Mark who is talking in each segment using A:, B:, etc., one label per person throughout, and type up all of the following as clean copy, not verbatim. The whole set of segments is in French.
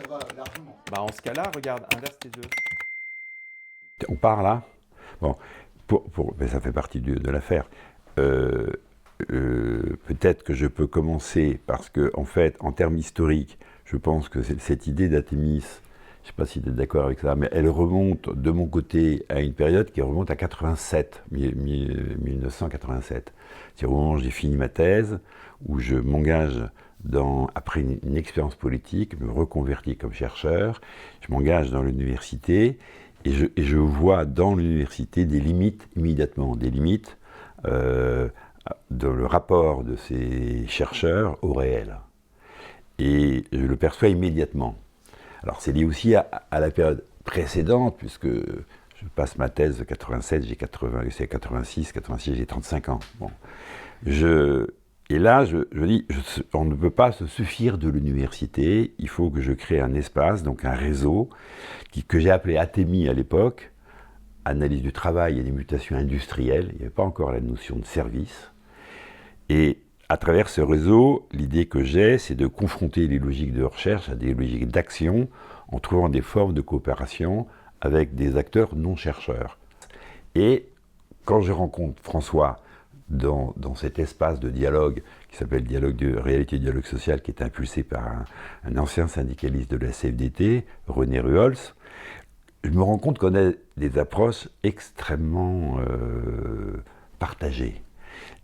A: va largement.
B: Bah, en ce cas-là, regarde, inverse tes œufs.
C: On part là. Bon, mais ça fait partie de l'affaire. Peut-être que je peux commencer parce que, en fait, en termes historiques, je pense que cette idée d'Athémis, je ne sais pas si tu es d'accord avec ça, mais elle remonte de mon côté à une période qui remonte à 87, 1987. C'est au moment où j'ai fini ma thèse, où je m'engage après une expérience politique, me reconvertis comme chercheur, je m'engage dans l'université et je vois dans l'université des limites immédiatement, des limites dans le rapport de ces chercheurs au réel. Et je le perçois immédiatement. Alors c'est lié aussi à la période précédente, puisque je passe ma thèse de 87, j'ai 86, j'ai 35 ans. Bon. Et là, je dis, on ne peut pas se suffire de l'université, il faut que je crée un espace, donc un réseau, que j'ai appelé Athémie à l'époque, analyse du travail et des mutations industrielles, il n'y avait pas encore la notion de service. Et à travers ce réseau, l'idée que j'ai, c'est de confronter les logiques de recherche à des logiques d'action en trouvant des formes de coopération avec des acteurs non chercheurs. Et quand je rencontre François dans cet espace de dialogue qui s'appelle Dialogue de réalité et dialogue social, qui est impulsé par un ancien syndicaliste de la CFDT, René Ruols, je me rends compte qu'on a des approches extrêmement partagées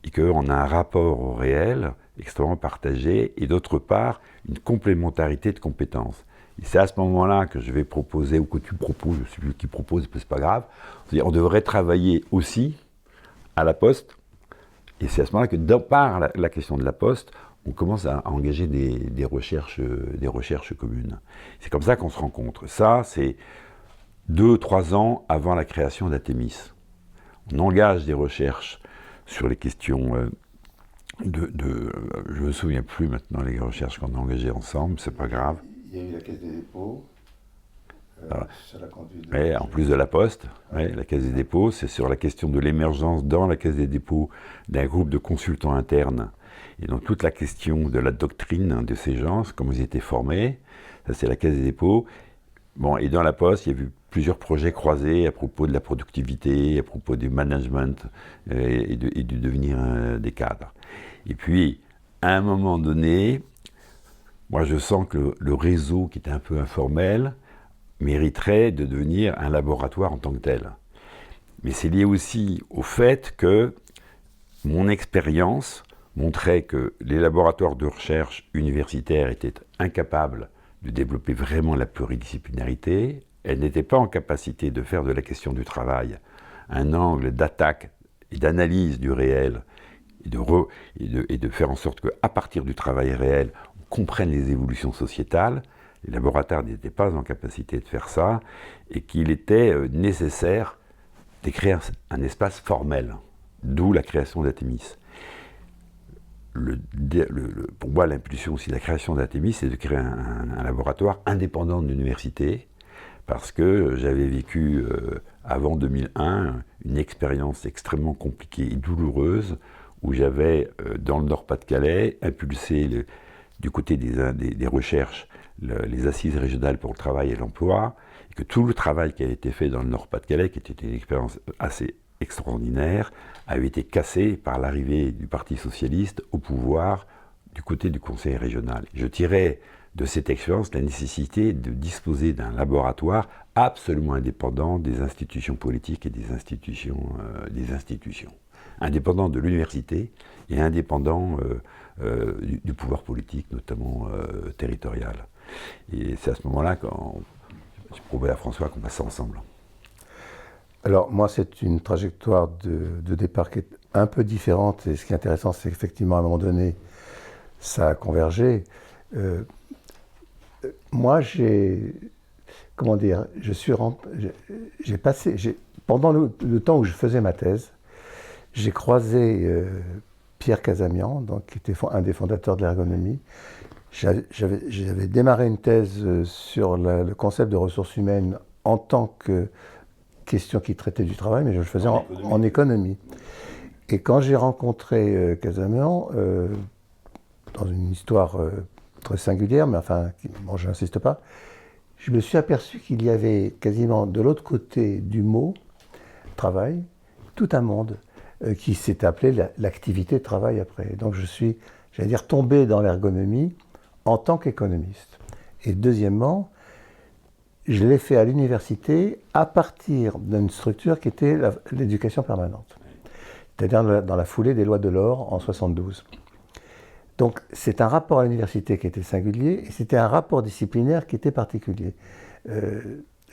C: et qu'on a un rapport au réel extrêmement partagé et d'autre part une complémentarité de compétences. Et c'est à ce moment-là que je vais proposer, ou que tu proposes, je ne sais plus qui propose, c'est pas grave, on devrait travailler aussi à la Poste, et c'est à ce moment-là que par la question de la Poste, on commence à engager des recherches communes. C'est comme ça qu'on se rencontre. Ça, c'est 2-3 ans avant la création d'Athémis. On engage des recherches sur les questions je ne me souviens plus maintenant les recherches qu'on a engagées ensemble, c'est pas grave.
A: Il y a eu la Caisse des dépôts, sur la conduite
C: Ouais, en plus de la Poste, ouais, la Caisse des dépôts, c'est sur la question de l'émergence dans la Caisse des dépôts d'un groupe de consultants internes. Et donc toute la question de la doctrine de ces gens, comment ils étaient formés, ça c'est la Caisse des dépôts. Bon, et dans la Poste, il y a eu plusieurs projets croisés à propos de la productivité, à propos du management et du devenir des cadres. Et puis, à un moment donné, moi je sens que le réseau qui était un peu informel mériterait de devenir un laboratoire en tant que tel. Mais c'est lié aussi au fait que mon expérience montrait que les laboratoires de recherche universitaires étaient incapables de développer vraiment la pluridisciplinarité. Elles n'étaient pas en capacité de faire de la question du travail un angle d'attaque et d'analyse du réel et de faire en sorte qu'à partir du travail réel, on comprenne les évolutions sociétales. Les laboratoires n'étaient pas en capacité de faire ça et qu'il était nécessaire de créer un espace formel, d'où la création d'Athémis. Pour moi, l'impulsion aussi de la création d'Athémis, c'est de créer un laboratoire indépendant de l'université, parce que j'avais vécu, avant 2001, une expérience extrêmement compliquée et douloureuse, où j'avais, dans le Nord-Pas-de-Calais, impulsé, du côté des recherches, les assises régionales pour le travail et l'emploi, et que tout le travail qui avait été fait dans le Nord-Pas-de-Calais, qui était une expérience assez extraordinaire, avait été cassé par l'arrivée du Parti socialiste au pouvoir du côté du Conseil régional. Je tirais de cette expérience la nécessité de disposer d'un laboratoire absolument indépendant des institutions politiques et des institutions, indépendant de l'université et indépendant du pouvoir politique, notamment territorial. Et c'est à ce moment-là que j'ai prouvé à François qu'on passe ça ensemble.
A: Alors moi, c'est une trajectoire de départ qui est un peu différente, et ce qui est intéressant, c'est qu'effectivement, à un moment donné, ça a convergé. Moi, pendant le temps où je faisais ma thèse, j'ai croisé Pierre Casamian, donc, qui était un des fondateurs de l'ergonomie. J'avais démarré une thèse sur le concept de ressources humaines en tant que question qui traitait du travail, mais je le faisais en économie. Et quand j'ai rencontré Casamian, dans une histoire très singulière, mais enfin, bon, je n'insiste pas, je me suis aperçu qu'il y avait quasiment de l'autre côté du mot travail, tout un monde qui s'est appelé l'activité de travail après. Donc je suis, j'allais dire, tombé dans l'ergonomie en tant qu'économiste. Et deuxièmement, je l'ai fait à l'université à partir d'une structure qui était l'éducation permanente, c'est-à-dire dans la foulée des lois de l'or en 72. Donc c'est un rapport à l'université qui était singulier et c'était un rapport disciplinaire qui était particulier.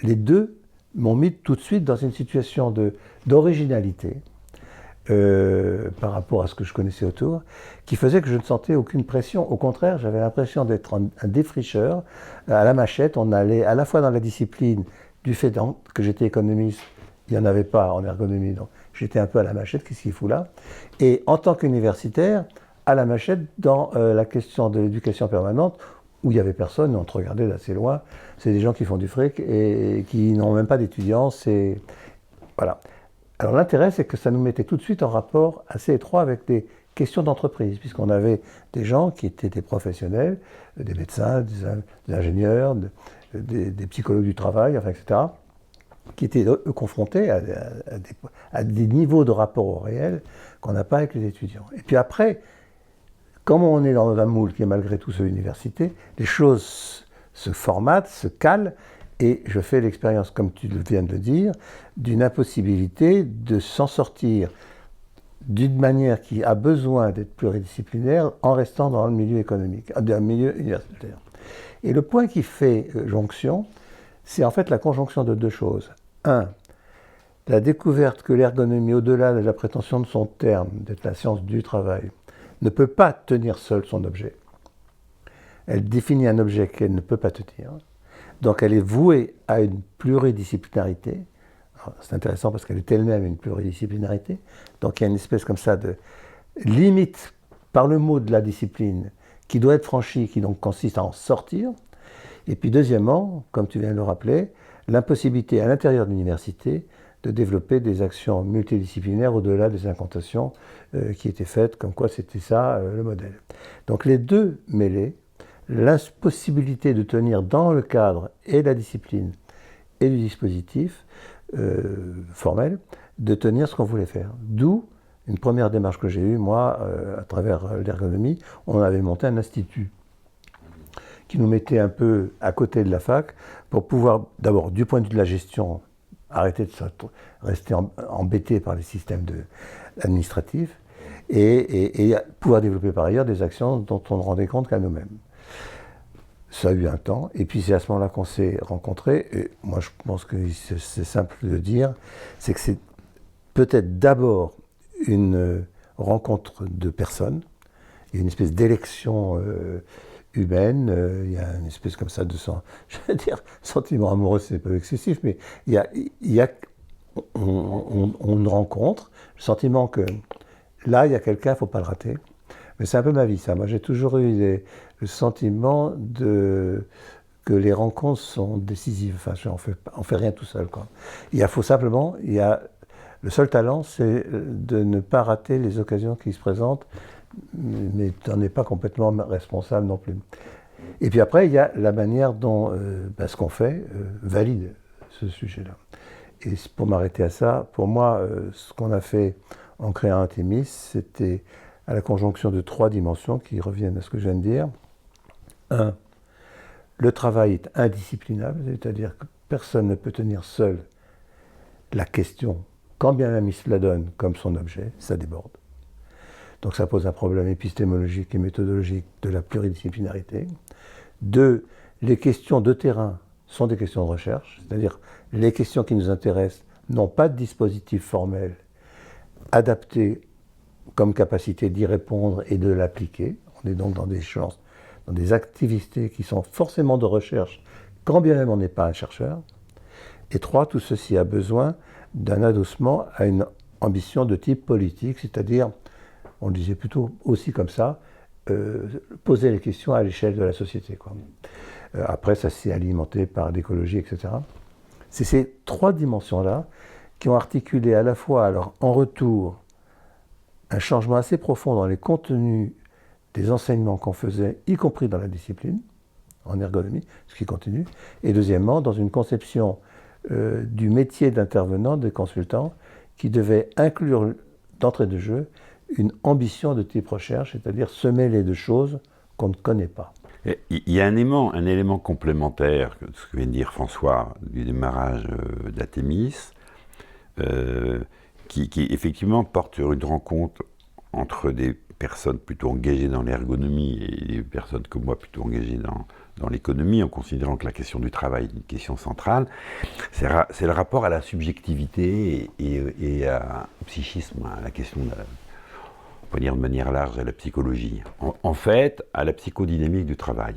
A: Les deux m'ont mis tout de suite dans une situation d'originalité par rapport à ce que je connaissais autour, qui faisait que je ne sentais aucune pression. Au contraire, j'avais l'impression d'être un défricheur à la machette. On allait à la fois dans la discipline, du fait que j'étais économiste, il n'y en avait pas en ergonomie, donc j'étais un peu à la machette, qu'est-ce qu'il fout là? Et en tant qu'universitaire, à la machette dans la question de l'éducation permanente, où il n'y avait personne, on te regardait d'assez loin. C'est des gens qui font du fric et qui n'ont même pas d'étudiants. Voilà. Alors l'intérêt, c'est que ça nous mettait tout de suite en rapport assez étroit avec des questions d'entreprise, puisqu'on avait des gens qui étaient des professionnels, des médecins, des ingénieurs, des psychologues du travail, enfin, etc., qui étaient confrontés à des niveaux de rapport au réel qu'on n'a pas avec les étudiants. Et puis après, comme on est dans un moule qui est malgré tout celui de l'université, les choses se formatent, se calent, et je fais l'expérience, comme tu viens de le dire, d'une impossibilité de s'en sortir d'une manière qui a besoin d'être pluridisciplinaire en restant dans le milieu économique, dans le milieu universitaire. Et le point qui fait jonction, c'est en fait la conjonction de deux choses. Un, la découverte que l'ergonomie, au-delà de la prétention de son terme, d'être la science du travail, ne peut pas tenir seule son objet. Elle définit un objet qu'elle ne peut pas tenir. Donc elle est vouée à une pluridisciplinarité. C'est intéressant parce qu'elle est elle-même une pluridisciplinarité. Donc il y a une espèce comme ça de limite par le mot de la discipline qui doit être franchie, qui donc consiste à en sortir. Et puis deuxièmement, comme tu viens de le rappeler, l'impossibilité à l'intérieur de l'université de développer des actions multidisciplinaires au-delà des incantations qui étaient faites, comme quoi c'était ça le modèle. Donc les deux mêlés, l'impossibilité de tenir dans le cadre et de la discipline et du dispositif formel, de tenir ce qu'on voulait faire. D'où une première démarche que j'ai eue, moi, à travers l'ergonomie, on avait monté un institut qui nous mettait un peu à côté de la fac pour pouvoir, d'abord, du point de vue de la gestion, arrêter de rester embêté par les systèmes administratifs et pouvoir développer par ailleurs des actions dont on ne rendait compte qu'à nous-mêmes. Ça a eu un temps, et puis c'est à ce moment-là qu'on s'est rencontrés, et moi je pense que c'est simple de dire, c'est que c'est peut-être d'abord une rencontre de personnes, il y a une espèce d'élection humaine, il y a une espèce comme ça de je veux dire, sentiment amoureux, c'est un peu excessif, mais on rencontre le sentiment que là, il y a quelqu'un, il ne faut pas le rater. Mais c'est un peu ma vie, ça. Moi, j'ai toujours eu le sentiment que les rencontres sont décisives. Enfin, on fait rien tout seul, quoi. Le seul talent, c'est de ne pas rater les occasions qui se présentent, mais tu n'en es pas complètement responsable non plus. Et puis après, il y a la manière dont ce qu'on fait valide ce sujet-là. Et pour m'arrêter à ça, pour moi, ce qu'on a fait en créant Artemis, c'était à la conjonction de trois dimensions qui reviennent à ce que je viens de dire. Un, le travail est indisciplinable, c'est-à-dire que personne ne peut tenir seul la question, quand bien même il se la donne comme son objet, ça déborde. Donc ça pose un problème épistémologique et méthodologique de la pluridisciplinarité. Deux, les questions de terrain sont des questions de recherche, c'est-à-dire les questions qui nous intéressent n'ont pas de dispositif formel adapté comme capacité d'y répondre et de l'appliquer. On est donc dans des activités qui sont forcément de recherche, quand bien même on n'est pas un chercheur. Et trois, tout ceci a besoin d'un adossement à une ambition de type politique, c'est-à-dire, on le disait plutôt aussi comme ça, poser les questions à l'échelle de la société, quoi. Après, ça s'est alimenté par l'écologie, etc. C'est ces trois dimensions-là qui ont articulé à la fois, alors en retour, un changement assez profond dans les contenus des enseignements qu'on faisait, y compris dans la discipline, en ergonomie, ce qui continue. Et deuxièmement, dans une conception du métier d'intervenant, de consultant, qui devait inclure d'entrée de jeu une ambition de type recherche, c'est-à-dire se mêler de choses qu'on ne connaît pas.
C: Il y a un élément complémentaire, ce que vient de dire François, du démarrage d'Athémis, qui effectivement porte sur une rencontre entre des personnes plutôt engagées dans l'ergonomie et des personnes comme moi plutôt engagées dans l'économie, en considérant que la question du travail est une question centrale. C'est le rapport à la subjectivité et au psychisme, à la question on peut dire de manière large, à la psychologie. En fait, à la psychodynamique du travail.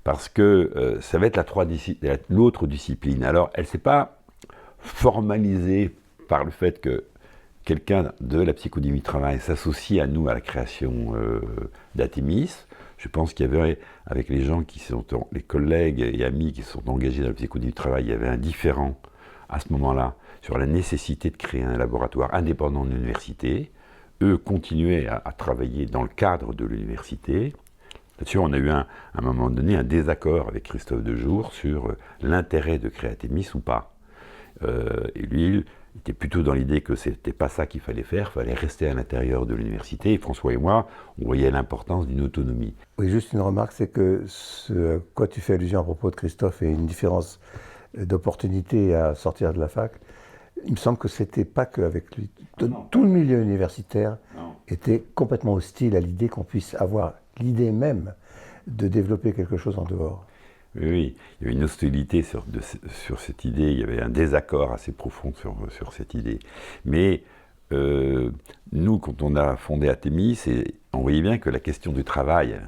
C: Parce que ça va être l'autre discipline. Alors, elle ne s'est pas formalisée par le fait que quelqu'un de la psychodynamique du travail s'associe à nous à la création d'Athémis. Je pense qu'il y avait, avec les gens qui sont, les collègues et amis qui sont engagés dans la psychodynamique du travail, il y avait un différend à ce moment-là sur la nécessité de créer un laboratoire indépendant de l'université. Eux continuaient à travailler dans le cadre de l'université. Là-dessus, on a eu à un moment donné un désaccord avec Christophe Dejour sur l'intérêt de créer Athémis ou pas. Et lui, il était plutôt dans l'idée que c'était pas ça qu'il fallait faire, il fallait rester à l'intérieur de l'université. Et François et moi, on voyait l'importance d'une autonomie.
A: Oui, juste une remarque, c'est que ce à quoi tu fais allusion à propos de Christophe et une différence d'opportunité à sortir de la fac, il me semble que c'était pas qu'avec lui. Tout le milieu universitaire était complètement hostile à l'idée qu'on puisse avoir l'idée même de développer quelque chose en dehors.
C: Oui, il y avait une hostilité sur cette idée, il y avait un désaccord assez profond sur cette idée. Mais nous, quand on a fondé Athémis, on voyait bien que la question du travail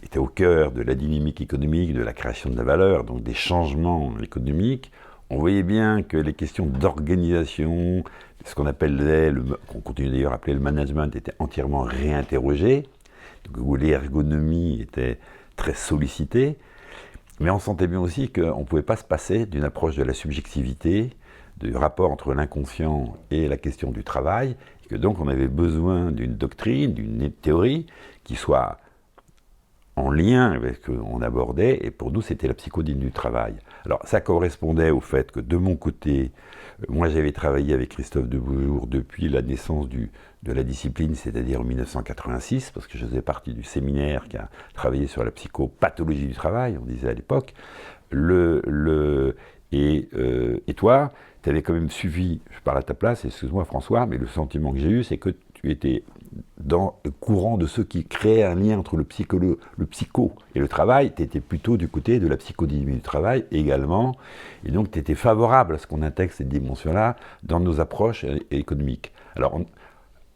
C: était au cœur de la dynamique économique, de la création de la valeur, donc des changements économiques. On voyait bien que les questions d'organisation, ce qu'on appelait, qu'on continue d'ailleurs à appeler le management, étaient entièrement réinterrogées, où l'ergonomie était très sollicitée. Mais on sentait bien aussi qu'on ne pouvait pas se passer d'une approche de la subjectivité, du rapport entre l'inconscient et la question du travail, et que donc on avait besoin d'une doctrine, d'une théorie qui soit en lien avec ce qu'on abordait, et pour nous c'était la psychodynamique du travail. Alors ça correspondait au fait que de mon côté, moi j'avais travaillé avec Christophe Dejour depuis la naissance de la discipline, c'est-à-dire en 1986, parce que je faisais partie du séminaire qui a travaillé sur la psychopathologie du travail, on disait à l'époque. Et toi, tu avais quand même suivi, je parle à ta place, excuse-moi François, mais le sentiment que j'ai eu, c'est que tu étais dans le courant de ceux qui créaient un lien entre le psycho et le travail. Tu étais plutôt du côté de la psychodynamique du travail également, et donc tu étais favorable à ce qu'on intègre cette dimension-là dans nos approches économiques. Alors,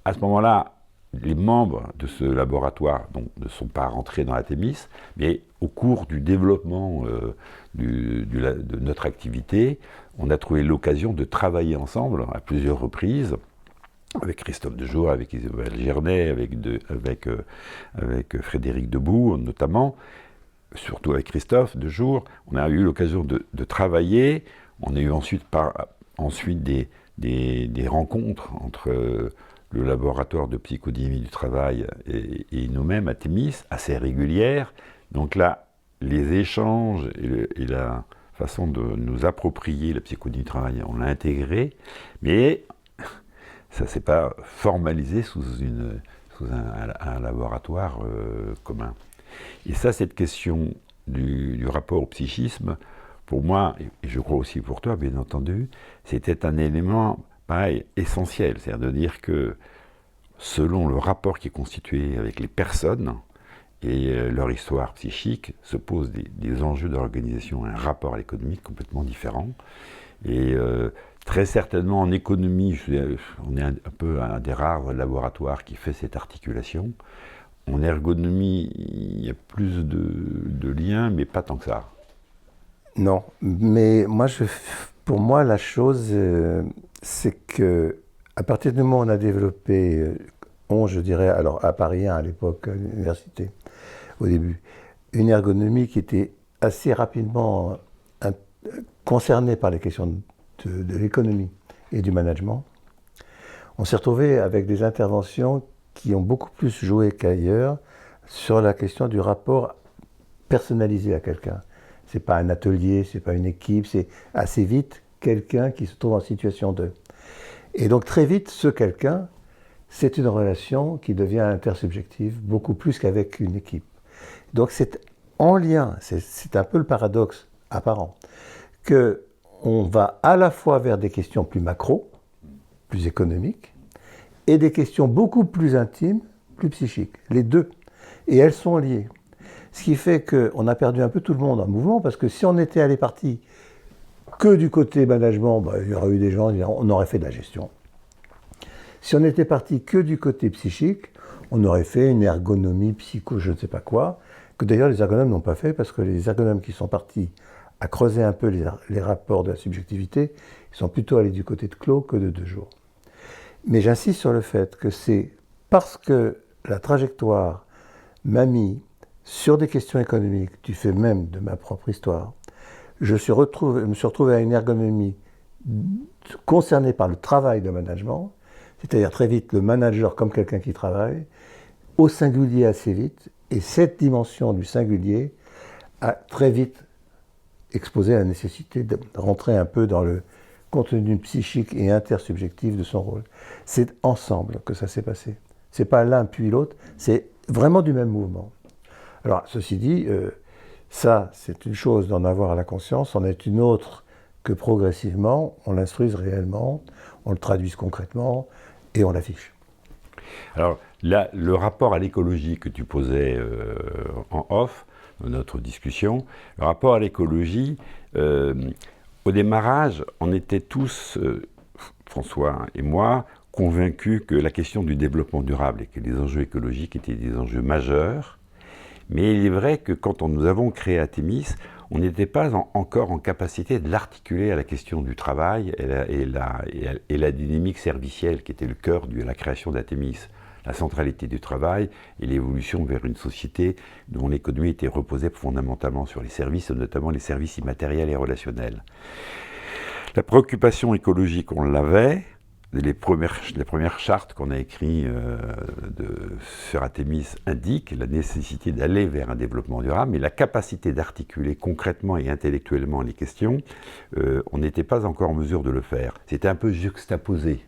C: à ce moment-là, les membres de ce laboratoire ne sont pas rentrés dans l'Athémis, mais au cours du développement de notre activité, on a trouvé l'occasion de travailler ensemble à plusieurs reprises, avec Christophe Dejour, avec Isabelle Gernet, avec Frédéric Debout notamment, surtout avec Christophe Dejour. On a eu l'occasion de travailler. On a eu ensuite des rencontres entre le laboratoire de psychodynamique du travail et nous-mêmes, Athémis, assez régulières. Donc là, les échanges et la façon de nous approprier la psychodynamique du travail, on l'a intégré, mais ça ne s'est pas formalisé sous un laboratoire commun. Et ça, cette question du rapport au psychisme, pour moi, et je crois aussi pour toi, bien entendu, c'était un élément, pareil, essentiel. C'est-à-dire de dire que, selon le rapport qui est constitué avec les personnes et leur histoire psychique, se posent des enjeux d'organisation, un rapport à l'économie complètement différent. Et très certainement en économie, on est un peu un des rares laboratoires qui fait cette articulation. En ergonomie, il y a plus de liens, mais pas tant que ça.
A: Non, mais pour moi, la chose, c'est que à partir du moment où on a développé, je dirais, alors à Paris 1 à l'époque, à l'université, au début, une ergonomie qui était assez rapidement concernée par les questions de l'économie et du management, on s'est retrouvé avec des interventions qui ont beaucoup plus joué qu'ailleurs sur la question du rapport personnalisé à quelqu'un. C'est pas un atelier, c'est pas une équipe, c'est assez vite quelqu'un qui se trouve en situation de. Et donc très vite, ce quelqu'un, c'est une relation qui devient intersubjective, beaucoup plus qu'avec une équipe. Donc c'est en lien, c'est un peu le paradoxe apparent, qu'on va à la fois vers des questions plus macro, plus économiques, et des questions beaucoup plus intimes, plus psychiques, les deux. Et elles sont liées. Ce qui fait qu'on a perdu un peu tout le monde en mouvement, parce que si on était allé parti que du côté management, il y aurait eu des gens qui diraient, on aurait fait de la gestion. Si on était parti que du côté psychique, on aurait fait une ergonomie psycho, je ne sais pas quoi, que d'ailleurs les ergonomes n'ont pas fait, parce que les ergonomes qui sont partis à creuser un peu les rapports de la subjectivité, ils sont plutôt allés du côté de Claude que de Dejour. Mais j'insiste sur le fait que c'est parce que la trajectoire m'a mis sur des questions économiques, du fait même de ma propre histoire, je me suis retrouvé à une ergonomie concernée par le travail de management, c'est-à-dire très vite le manager comme quelqu'un qui travaille, au singulier assez vite, et cette dimension du singulier a très vite exposé la nécessité de rentrer un peu dans le contenu psychique et intersubjectif de son rôle. C'est ensemble que ça s'est passé. C'est pas l'un puis l'autre, c'est vraiment du même mouvement. Alors, ceci dit, ça, c'est une chose d'en avoir la conscience, en est une autre que progressivement, on l'instruise réellement, on le traduise concrètement et on l'affiche.
C: Alors, là, le rapport à l'écologie que tu posais en off, dans notre discussion, le rapport à l'écologie, au démarrage, on était tous, François et moi, convaincus que la question du développement durable et que les enjeux écologiques étaient des enjeux majeurs. Mais il est vrai que quand nous avons créé Athémis, on n'était pas encore en capacité de l'articuler à la question du travail et la dynamique servicielle qui était le cœur de la création d'Athémis. La centralité du travail et l'évolution vers une société dont l'économie était reposée fondamentalement sur les services, notamment les services immatériels et relationnels. La préoccupation écologique, on l'avait. Les premières chartes qu'on a écrites sur Athémis indiquent la nécessité d'aller vers un développement durable, mais la capacité d'articuler concrètement et intellectuellement les questions, on n'était pas encore en mesure de le faire. C'était un peu juxtaposé.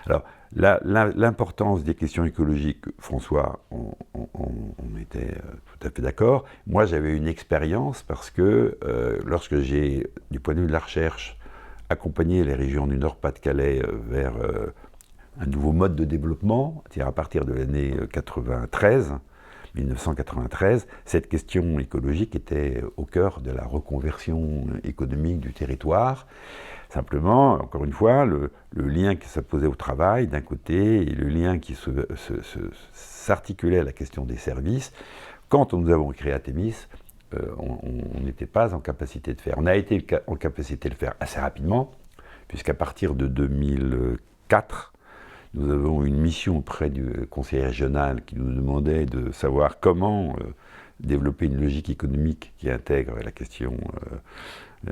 C: Alors, l'importance des questions écologiques, François, on était tout à fait d'accord. Moi, j'avais une expérience parce que lorsque j'ai, du point de vue de la recherche, accompagné les régions du Nord-Pas-de-Calais vers un nouveau mode de développement, c'est-à-dire à partir de l'année 1993, cette question écologique était au cœur de la reconversion économique du territoire. Simplement, encore une fois, le lien qui s'opposait au travail d'un côté et le lien qui s'articulait à la question des services, quand nous avons créé Athémis, on n'était pas en capacité de faire. On a été en capacité de le faire assez rapidement, puisqu'à partir de 2004, nous avons une mission auprès du conseil régional qui nous demandait de savoir comment développer une logique économique qui intègre la question,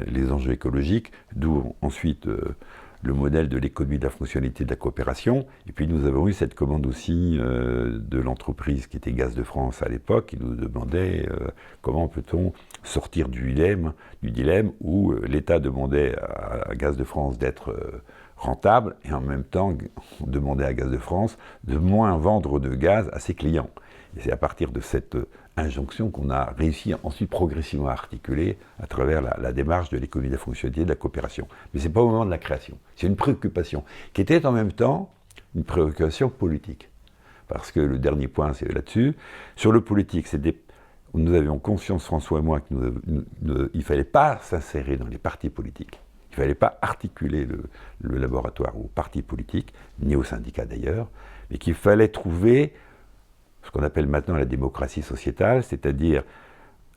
C: les enjeux écologiques, d'où ensuite le modèle de l'économie de la fonctionnalité de la coopération. Et puis nous avons eu cette commande aussi de l'entreprise qui était Gaz de France à l'époque, qui nous demandait comment peut-on sortir du dilemme où l'État demandait à Gaz de France d'être rentable et en même temps demandait à Gaz de France de moins vendre de gaz à ses clients. Et c'est à partir de cette injonction qu'on a réussi ensuite progressivement à articuler à travers la démarche de l'économie de la fonctionnalité de la coopération. Mais ce n'est pas au moment de la création. C'est une préoccupation qui était en même temps une préoccupation politique. Parce que le dernier point, c'est là-dessus. Sur le politique, nous avions conscience, François et moi, qu'il ne fallait pas s'insérer dans les partis politiques. Il ne fallait pas articuler le laboratoire aux partis politiques, ni aux syndicats d'ailleurs, mais qu'il fallait trouver ce qu'on appelle maintenant la démocratie sociétale, c'est-à-dire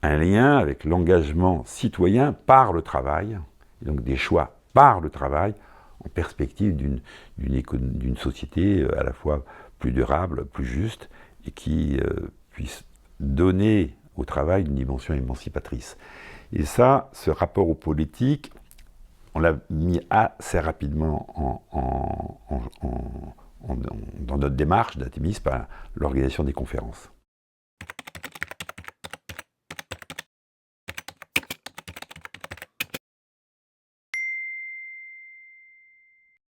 C: un lien avec l'engagement citoyen par le travail, et donc des choix par le travail, en perspective d'une société à la fois plus durable, plus juste, et qui puisse donner au travail une dimension émancipatrice. Et ça, ce rapport aux politiques, on l'a mis assez rapidement dans notre démarche d'Athémis par l'organisation des conférences.